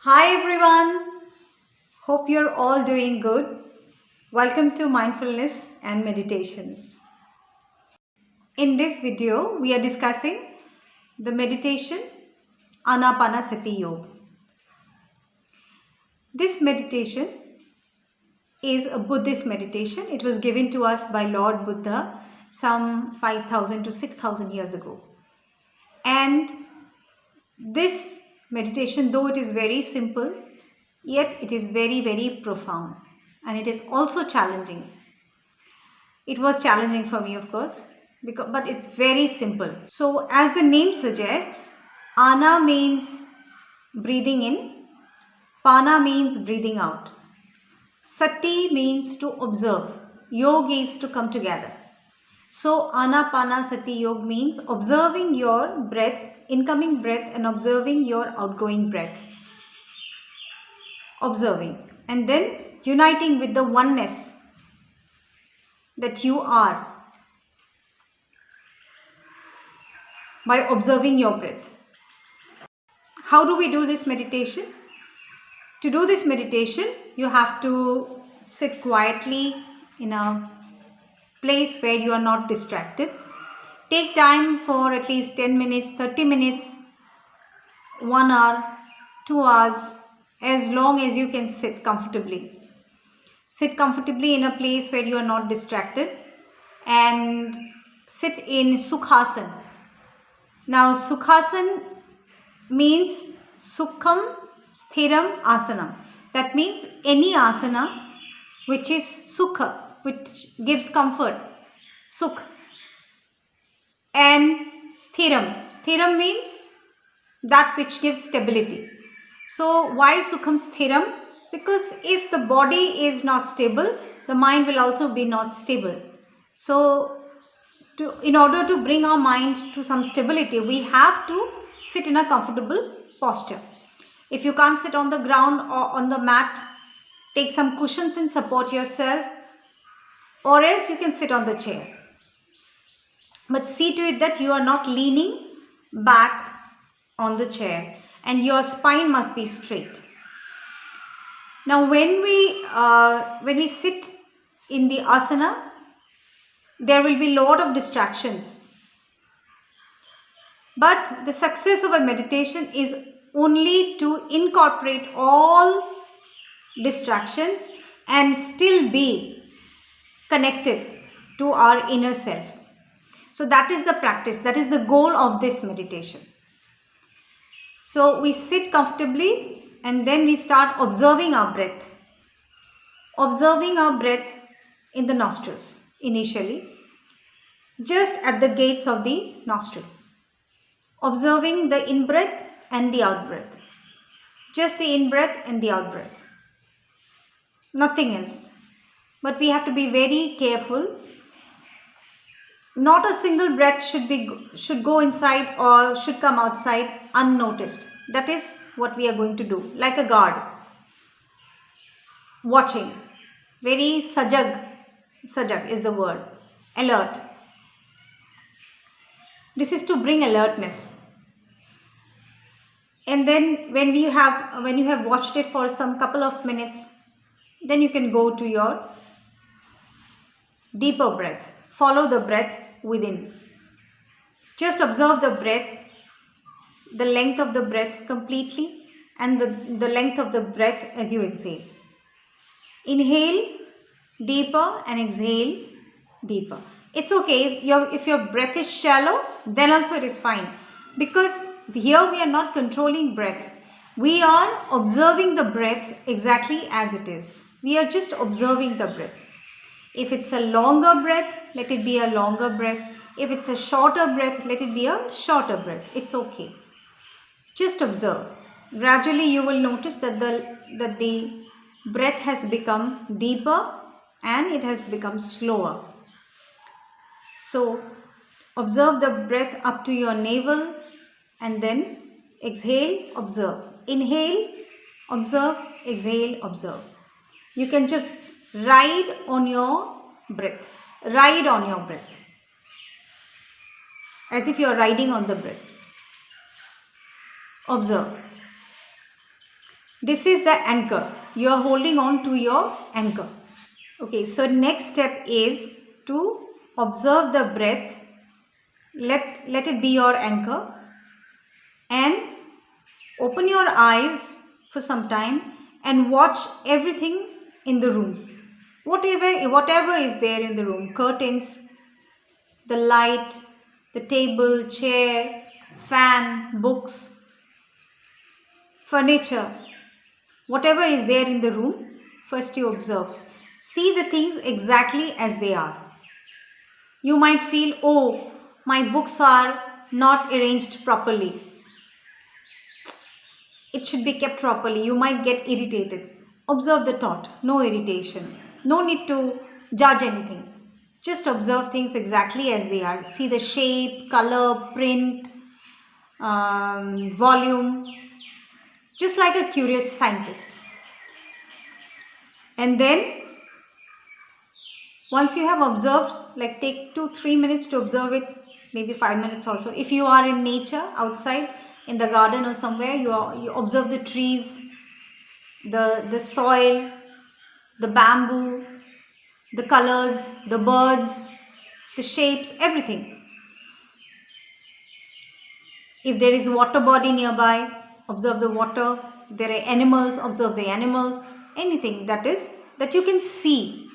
Hi everyone, hope you're all doing good. Welcome to Mindfulness and Meditations. In this video, we are discussing the meditation Anapanasatiyog. This meditation is a Buddhist meditation. It was given to us by Lord Buddha some 5,000 to 6,000 years ago. And this meditation, though it is very simple, yet it is very, very profound, and it is also challenging. It was challenging for me, of course, but it's very simple. So as the name suggests, Ana means breathing in, Pana means breathing out, Sati means to observe, Yog is to come together. So Anapanasatiyog means observing your breath, incoming breath, and observing your outgoing breath. Observing and then uniting with the oneness that you are by observing your breath. How do we do this meditation? To do this meditation, you have to sit quietly in a place where you are not distracted. Take time for at least 10 minutes, 30 minutes, 1 hour, 2 hours, as long as you can sit comfortably. Sit comfortably in a place where you are not distracted and sit in Sukhasana. Now Sukhasana means Sukham Sthiram Asanam. That means any asana which is Sukha, which gives comfort, Sukh. And Sthiram. Sthiram means that which gives stability. So why Sukham Sthiram? Because if the body is not stable, the mind will also be not stable. So in order to bring our mind to some stability, we have to sit in a comfortable posture. If you can't sit on the ground or on the mat, take some cushions and support yourself, or else you can sit on the chair. But see to it that you are not leaning back on the chair and your spine must be straight. Now when we sit in the asana, there will be a lot of distractions. But the success of a meditation is only to incorporate all distractions and still be connected to our inner self. So that is the practice, that is the goal of this meditation. So we sit comfortably and then we start observing our breath. Observing our breath in the nostrils initially, just at the gates of the nostril. Observing the in-breath and the out-breath. Just the in-breath and the out-breath. Nothing else. But we have to be very careful. Not a single breath should go inside or should come outside unnoticed. That is what we are going to do. Like a guard. Watching. Very sajag. Sajag is the word. Alert. This is to bring alertness. And then when you have watched it for some couple of minutes, then you can go to your deeper breath. Follow the breath within. Just observe the breath, the length of the breath completely, and the length of the breath as you exhale. Inhale deeper and exhale deeper. It's okay if your breath is shallow, then also it is fine, because here we are not controlling breath. We are observing the breath exactly as it is. We are just observing the breath. If it's a longer breath, let it be a longer breath. If it's a shorter breath, let it be a shorter breath. It's okay. Just observe. Gradually you will notice that the breath has become deeper and it has become slower. So observe the breath up to your navel and then exhale, observe. Inhale, observe, exhale, observe. You can just ride on your breath. Ride on your breath. As if you are riding on the breath. Observe. This is the anchor. You are holding on to your anchor. Okay, so next step is to observe the breath. Let it be your anchor, and open your eyes for some time and watch everything in the room. Whatever is there in the room, curtains, the light, the table, chair, fan, books, furniture, whatever is there in the room, first you observe. See the things exactly as they are. You might feel, oh, my books are not arranged properly. It should be kept properly. You might get irritated. Observe the thought, no irritation. No need to judge anything. Just observe things exactly as they are. See the shape, color, print, volume, just like a curious scientist. And then once you have observed, like take 2-3 minutes to observe it, maybe 5 minutes also. If you are in nature, outside, in the garden or somewhere, you observe the trees, the soil, the bamboo, the colors, the birds, the shapes, everything. If there is a water body nearby, observe the water. If there are animals, observe the animals. Anything that you can see.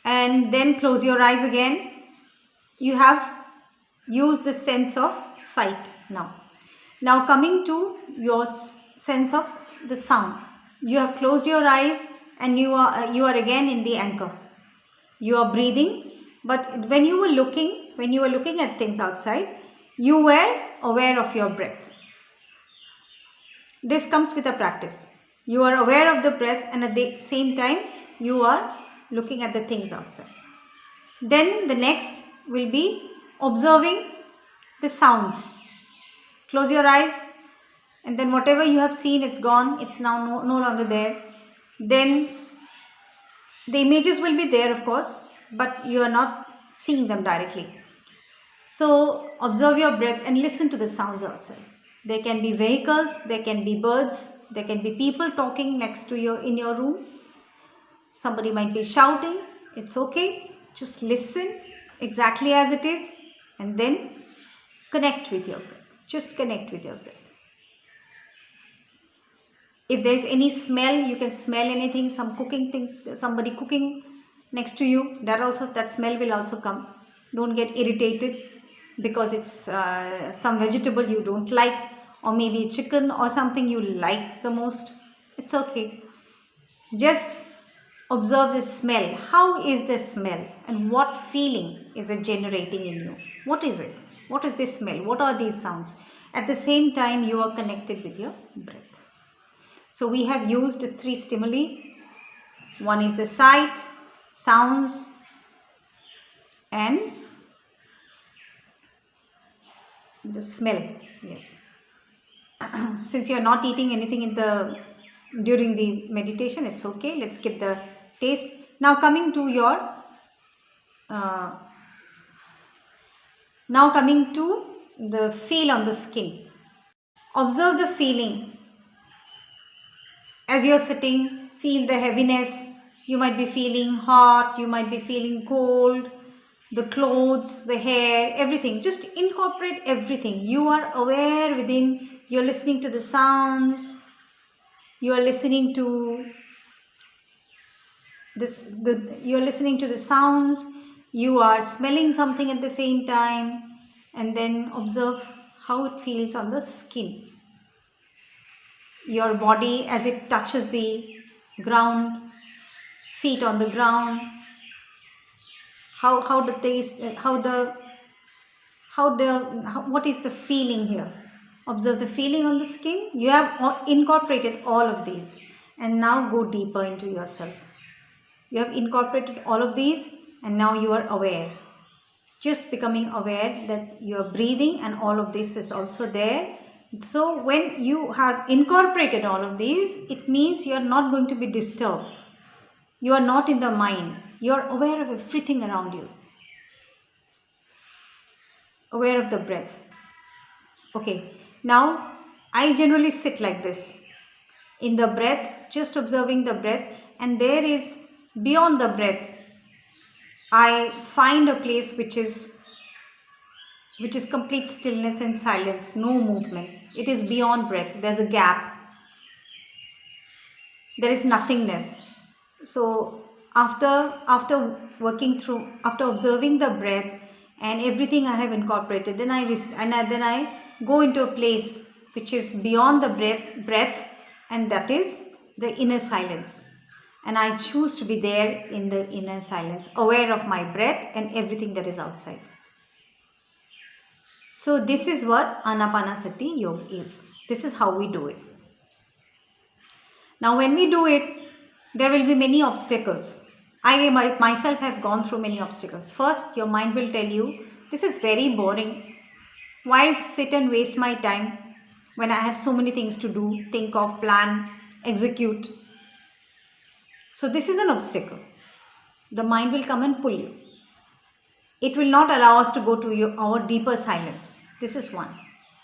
And then close your eyes again. You have used the sense of sight now. Now coming to your sense of the sound. You have closed your eyes and you are again in the anchor. You are breathing, but when you were looking at things outside, you were aware of your breath. This comes with a practice. You are aware of the breath, and at the same time you are looking at the things outside. Then the next will be observing the sounds. Close your eyes, and then whatever you have seen, it's gone. It's now no longer there. Then the images will be there, of course, but you are not seeing them directly. So observe your breath and listen to the sounds outside. There can be vehicles, there can be birds, there can be people talking next to you in your room. Somebody might be shouting. It's okay. Just listen exactly as it is, and then connect with your breath. Just connect with your breath. If there is any smell, you can smell anything, some cooking thing, somebody cooking next to you, that smell will also come. Don't get irritated because it's some vegetable you don't like, or maybe chicken or something you like the most. It's okay. Just observe the smell. How is the smell, and what feeling is it generating in you? What is it? What is this smell? What are these sounds? At the same time, you are connected with your breath. So we have used 3 stimuli. One is the sight, sounds, and the smell. Yes. Since you are not eating anything during the meditation, it's okay. Let's skip the taste. Now coming to the feel on the skin. Observe the feeling. As you're sitting, feel the heaviness. You might be feeling hot, you might be feeling cold, the clothes, the hair, everything. Just incorporate everything. You are aware within, you're listening to the sounds, you are listening to you're listening to the sounds, you are smelling something at the same time, and then observe how it feels on the skin. Your body as it touches the ground, feet on the ground, what is the feeling here? Observe the feeling on the skin. You have incorporated all of these, and now go deeper into yourself. You have incorporated all of these, and now you are aware. Just becoming aware that you are breathing, and all of this is also there. So when you have incorporated all of these, it means you are not going to be disturbed. You are not in the mind. You are aware of everything around you. Aware of the breath. Okay. Now I generally sit like this in the breath, just observing the breath, and there is beyond the breath, I find a place which is complete stillness and silence, no movement. It is beyond breath. There's a gap. There is nothingness. So after working through, after observing the breath and everything I have incorporated, then I go into a place which is beyond the breath, and that is the inner silence. And I choose to be there in the inner silence, aware of my breath and everything that is outside. So this is what Anapanasati is. This is how we do it. Now when we do it, there will be many obstacles. I myself have gone through many obstacles. First, your mind will tell you, this is very boring. Why sit and waste my time when I have so many things to do, think of, plan, execute. So this is an obstacle. The mind will come and pull you. It will not allow us to go to our deeper silence. This is one.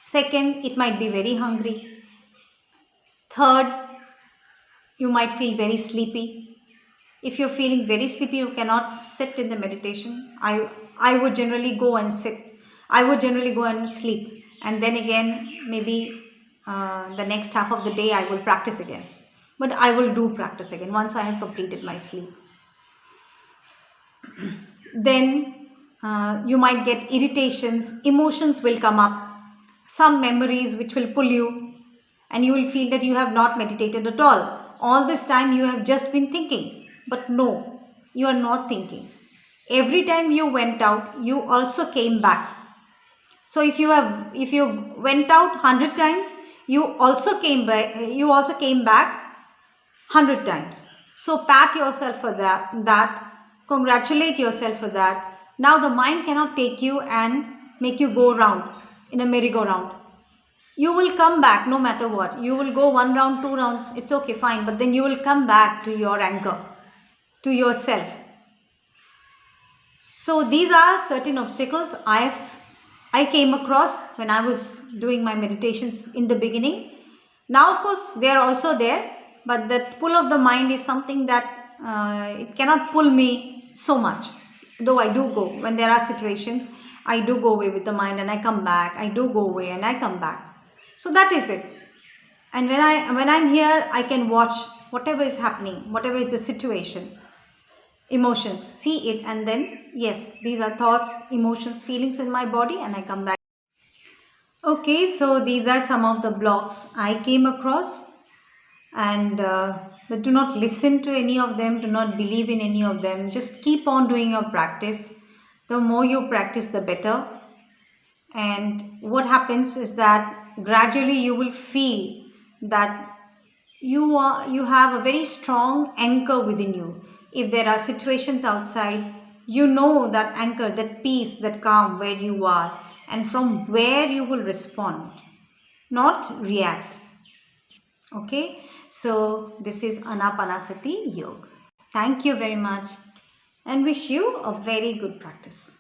Second, it might be very hungry. Third, you might feel very sleepy. If you're feeling very sleepy, you cannot sit in the meditation. I would generally go and sit. I would generally go and sleep. And then again, maybe the next half of the day, I will practice again. But I will do practice again once I have completed my sleep. Then you might get irritations, emotions will come up, some memories which will pull you, and you will feel that you have not meditated at all. All this time you have just been thinking, but no, you are not thinking. Every time you went out, you also came back. So if you went out 100 times, you also came back 100 times. So pat yourself for that, congratulate yourself for that. Now the mind cannot take you and make you go round in a merry-go-round. You will come back no matter what. You will go 1 round, 2 rounds, it's okay, fine. But then you will come back to your anchor, to yourself. So these are certain obstacles I came across when I was doing my meditations in the beginning. Now of course they are also there, but that pull of the mind is something that it cannot pull me so much. Though I do go, when there are situations, I do go away with the mind and I come back. I do go away and I come back. So that is it. And when I'm here, I can watch whatever is happening, whatever is the situation, emotions, see it, and then yes, these are thoughts, emotions, feelings in my body, and I come back. Okay, so these are some of the blocks I came across, and but do not listen to any of them, do not believe in any of them. Just keep on doing your practice. The more you practice, the better. And what happens is that gradually you will feel that you have a very strong anchor within you. If there are situations outside, you know that anchor, that peace, that calm where you are, and from where you will respond, not react. Okay, so this is Anapanasati Yoga. Thank you very much and wish you a very good practice.